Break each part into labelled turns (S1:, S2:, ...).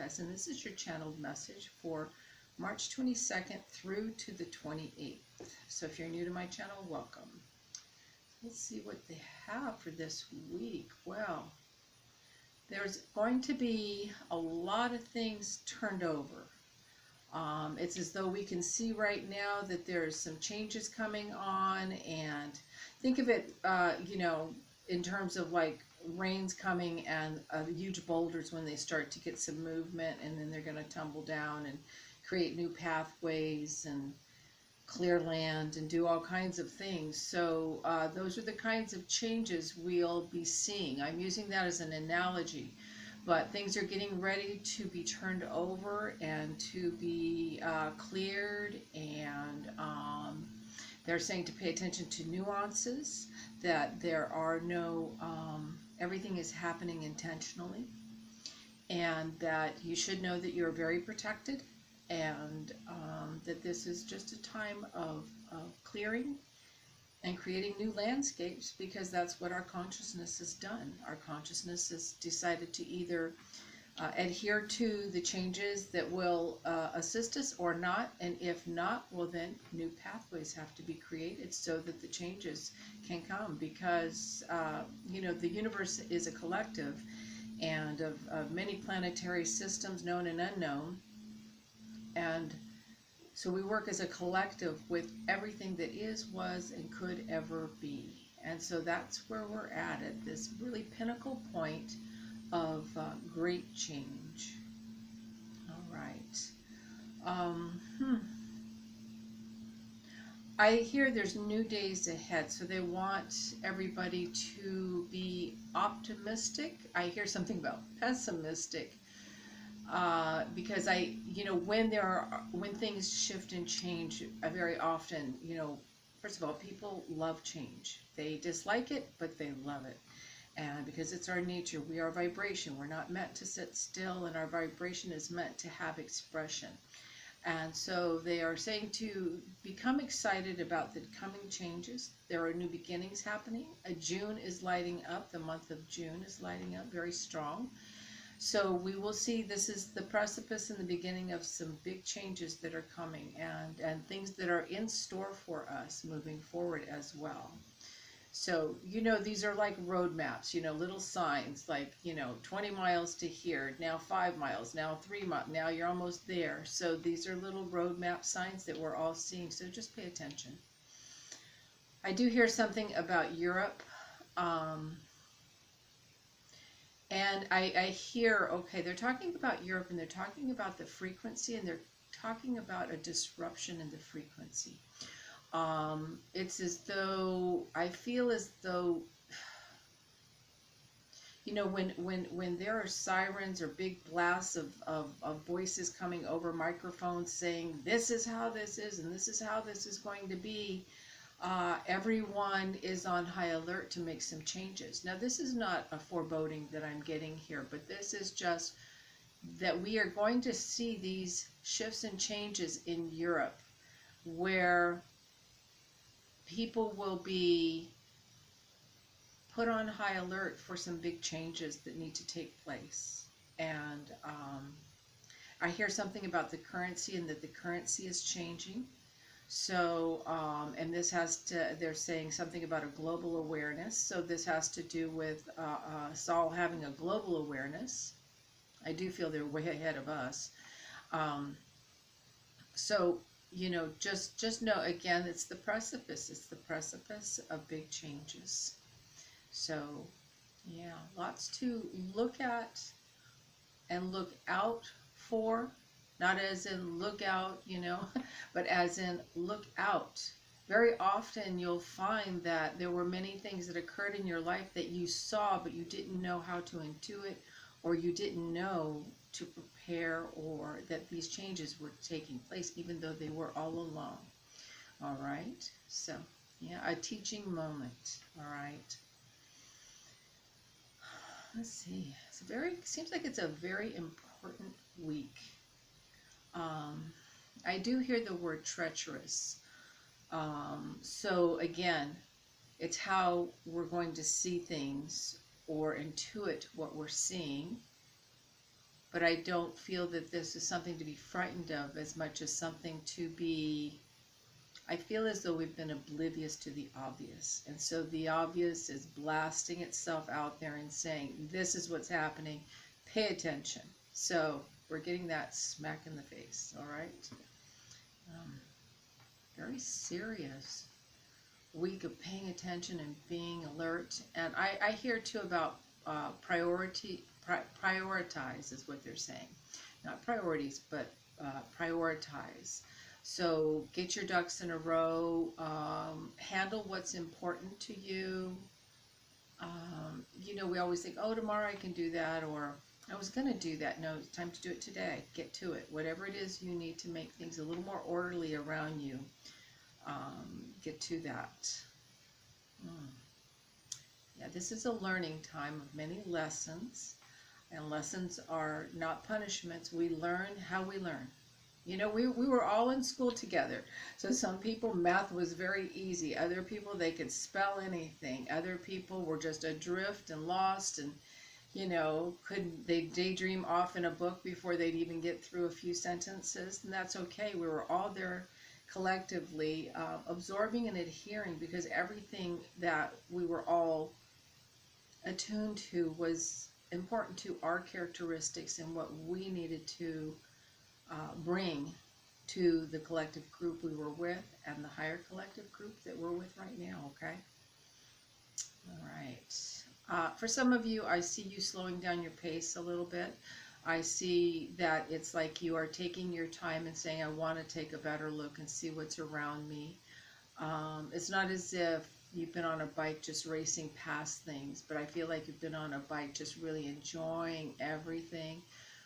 S1: PRIORATIZE, and this is your channeled message for March 22nd through to the 28th. So if you're new to my channel, welcome. Let's see what they have for this week. Well, there's going to be a lot of things turned over. It's as though we can see right now that there's some changes coming on, and think of it, in terms of like rains coming and huge boulders when they start to get some movement, and then they're going to tumble down and create new pathways and clear land and do all kinds of things. So those are the kinds of changes we'll be seeing. I'm using that as an analogy, but things are getting ready to be turned over and to be cleared, and they're saying to pay attention to nuances, that there are no, everything is happening intentionally, and that you should know that you're very protected, and that this is just a time of clearing and creating new landscapes, because that's what our consciousness has done. Our consciousness has decided to either adhere to the changes that will assist us or not, and if not, well then new pathways have to be created so that the changes can come, because the universe is a collective and of many planetary systems, known and unknown, and so we work as a collective with everything that is, was, and could ever be. And so that's where we're at this really pinnacle point of great change. All right. I hear there's new days ahead, so they want everybody to be optimistic. I hear something about pessimistic. Because when things shift and change, very often, first of all, people love change. They dislike it, but they love it. And because it's our nature, we are vibration. We're not meant to sit still, and our vibration is meant to have expression. And so they are saying to become excited about the coming changes. There are new beginnings happening. June is lighting up. The month of June is lighting up very strong. So we will see, this is the precipice and the beginning of some big changes that are coming, and things that are in store for us moving forward as well. So, these are like roadmaps, little signs, like, 20 miles to here, now 5 miles, now 3 miles, now you're almost there. So these are little roadmap signs that we're all seeing, so just pay attention. I do hear something about Europe. And I hear, okay, they're talking about Europe, and they're talking about the frequency, and they're talking about a disruption in the frequency. It's as though, I feel as though, when there are sirens or big blasts of voices coming over microphones saying, this is how this is, and this is how this is going to be, everyone is on high alert to make some changes. Now, this is not a foreboding that I'm getting here, but this is just that we are going to see these shifts and changes in Europe, where people will be put on high alert for some big changes that need to take place. And I hear something about the currency, and that the currency is changing. So, and this has to, they're saying something about a global awareness. So this has to do with us all having a global awareness. I do feel they're way ahead of us. So, just know, again, it's the precipice. It's the precipice of big changes. So, yeah, lots to look at and look out for. Not as in look out, but as in look out. Very often you'll find that there were many things that occurred in your life that you saw, but you didn't know how to intuit, or you didn't know to prepare, or that these changes were taking place, even though they were all along. All right? So, yeah, a teaching moment. All right? Let's see. Seems like it's a very important week. I do hear the word treacherous. So again, it's how we're going to see things or intuit what we're seeing. but I don't feel that this is something to be frightened of as much as something to be, I feel as though we've been oblivious to the obvious. And so the obvious is blasting itself out there and saying, this is what's happening, pay attention. So we're getting that smack in the face, all right? Very serious week of paying attention and being alert. And I hear too about prioritize is what they're saying. Not priorities, but prioritize. So get your ducks in a row, handle what's important to you. You know, we always think, oh, tomorrow I can do that, or I was going to do that. No, it's time to do it today. Get to it. Whatever it is you need to make things a little more orderly around you, get to that. Yeah, this is a learning time of many lessons, and lessons are not punishments. We learn how we learn. You know, we were all in school together. So some people, math was very easy. Other people, they could spell anything. Other people were just adrift and lost, and, you know, they daydream off in a book before they'd even get through a few sentences. And that's okay. We were all there collectively, absorbing and adhering, because everything that we were all attuned to was important to our characteristics and what we needed to bring to the collective group we were with and the higher collective group that we're with right now, okay? All right. For some of you, I see you slowing down your pace a little bit. I see that it's like you are taking your time and saying, I want to take a better look and see what's around me. It's not as if you've been on a bike just racing past things, but I feel like you've been on a bike just really enjoying everything.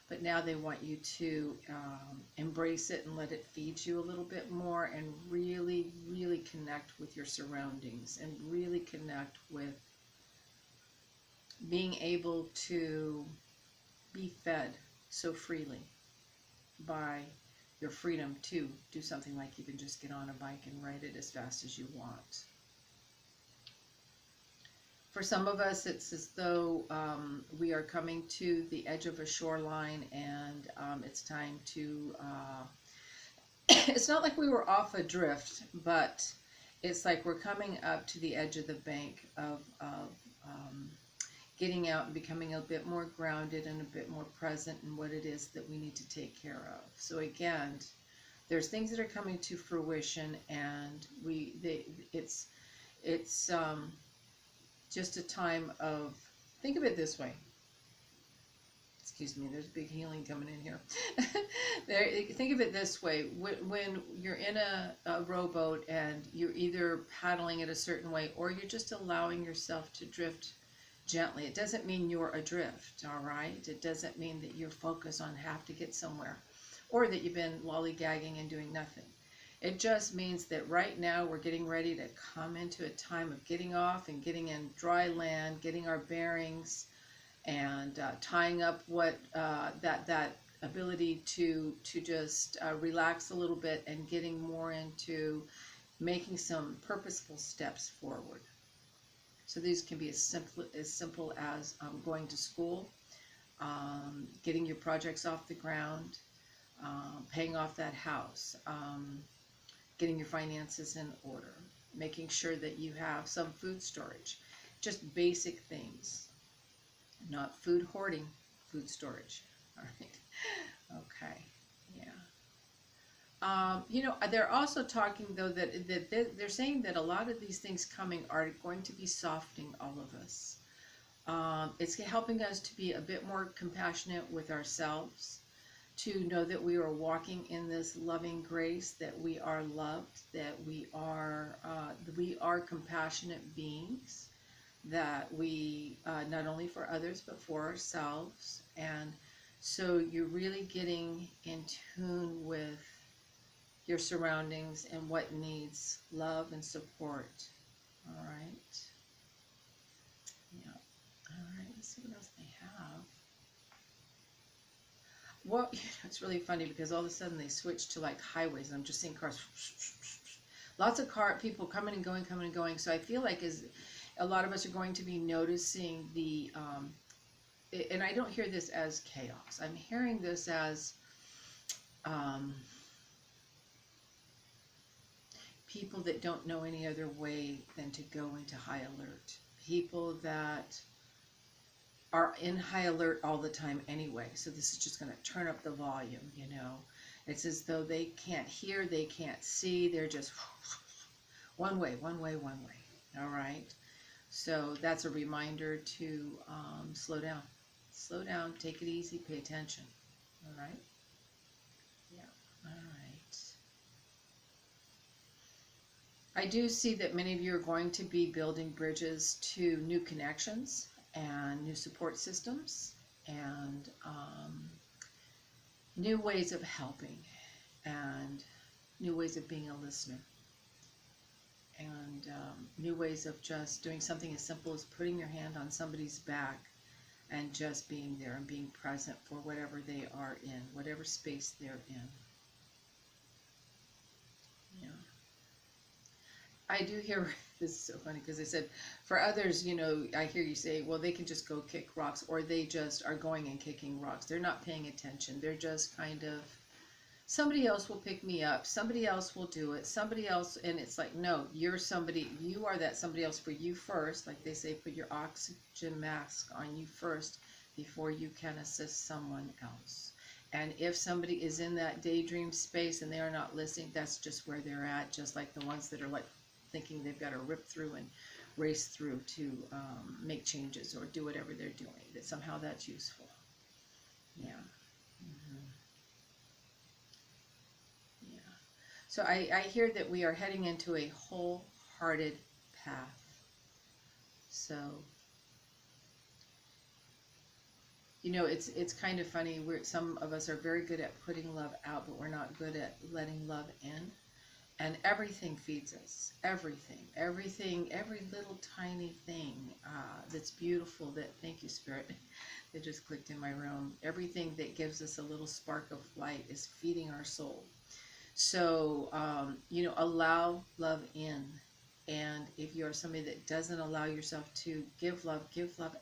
S1: But now they want you to embrace it and let it feed you a little bit more, and really, really connect with your surroundings and really connect with being able to be fed so freely by your freedom to do something like even just get on a bike and ride it as fast as you want. For some of us, it's as though we are coming to the edge of a shoreline, and it's time to, it's not like we were off adrift, but it's like we're coming up to the edge of the bank of getting out and becoming a bit more grounded and a bit more present in what it is that we need to take care of. So again, there's things that are coming to fruition, and it's just a time of, think of it this way. Excuse me, there's big healing coming in here. Think of it this way. When you're in a rowboat and you're either paddling it a certain way, or you're just allowing yourself to drift gently. It doesn't mean you're adrift, all right? It doesn't mean that you're focused on have to get somewhere, or that you've been lollygagging and doing nothing. It just means that right now we're getting ready to come into a time of getting off and getting in dry land, getting our bearings, and tying up what that ability to just relax a little bit, and getting more into making some purposeful steps forward. So these can be as simple as going to school, getting your projects off the ground, paying off that house, getting your finances in order, making sure that you have some food storage, just basic things, not food hoarding, food storage. All right. Okay. Yeah. You know, they're also talking though that they're saying that a lot of these things coming are going to be softening all of us. It's helping us to be a bit more compassionate with ourselves, to know that we are walking in this loving grace, that we are loved, that we are compassionate beings, that we not only for others but for ourselves. And so you're really getting in tune with your surroundings and what needs love and support. All right. Yeah. All right. Let's see what else they have. Well, you know, it's really funny because all of a sudden they switch to like highways, and I'm just seeing cars, lots of people coming and going. So I feel like as a lot of us are going to be noticing the and I don't hear this as chaos. I'm hearing this as people that don't know any other way than to go into high alert. People that are in high alert all the time anyway. So this is just going to turn up the volume, you know. It's as though they can't hear, they can't see. They're just one way, one way, one way. All right. So that's a reminder to slow down. Slow down, take it easy, pay attention. All right. Yeah. All right. I do see that many of you are going to be building bridges to new connections and new support systems and new ways of helping and new ways of being a listener and new ways of just doing something as simple as putting your hand on somebody's back and just being there and being present for whatever they are in, whatever space they're in. Yeah. I do hear, this is so funny because I said, for others, you know, I hear you say, well, they can just go kick rocks, or they just are going and kicking rocks. They're not paying attention. They're just kind of, somebody else will pick me up. Somebody else will do it. Somebody else, and it's like, no, you're somebody, you are that somebody else for you first. Like they say, put your oxygen mask on you first before you can assist someone else. And if somebody is in that daydream space and they are not listening, that's just where they're at, just like the ones that are like thinking they've got to rip through and race through to make changes or do whatever they're doing, that somehow that's useful. Yeah. Yeah. So I hear that we are heading into a wholehearted path. So, you know, it's kind of funny. Some of us are very good at putting love out, but we're not good at letting love in. And everything feeds us. Everything, every little tiny thing that's beautiful, that, thank you, Spirit, that just clicked in my room. Everything that gives us a little spark of light is feeding our soul. So, you know, allow love in. And if you are somebody that doesn't allow yourself to give love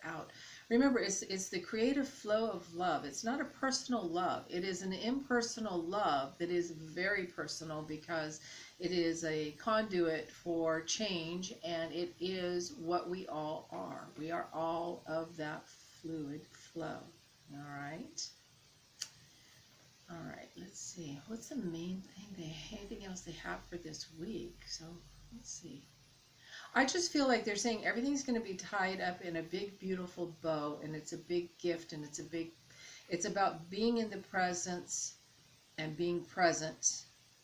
S1: out. Remember, it's the creative flow of love. It's not a personal love. It is an impersonal love that is very personal because it is a conduit for change, and it is what we all are. We are all of that fluid flow. All right? All right, let's see. What's the main thing? Anything else they have for this week? So, let's see. I just feel like they're saying everything's going to be tied up in a big, beautiful bow, and it's a big gift, and it's about being in the presence and being present,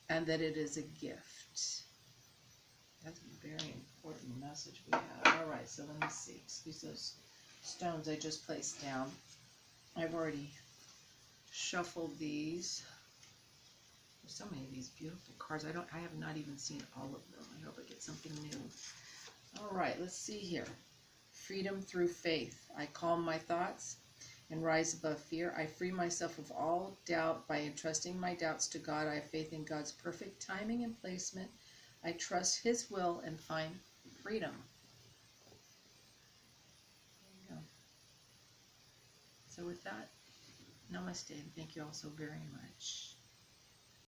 S1: and that it is a gift. That's a very important message we have. All right, so let me see. Excuse those stones I just placed down. I've already shuffled these. There's so many of these beautiful cards. I have not even seen all of them. I hope I get something new. All right, let's see here. Freedom through faith. I calm my thoughts and rise above fear. I free myself of all doubt by entrusting my doubts to God. I have faith in God's perfect timing and placement. I trust His will and find freedom. There you go. So with that, namaste, and thank you all so very much.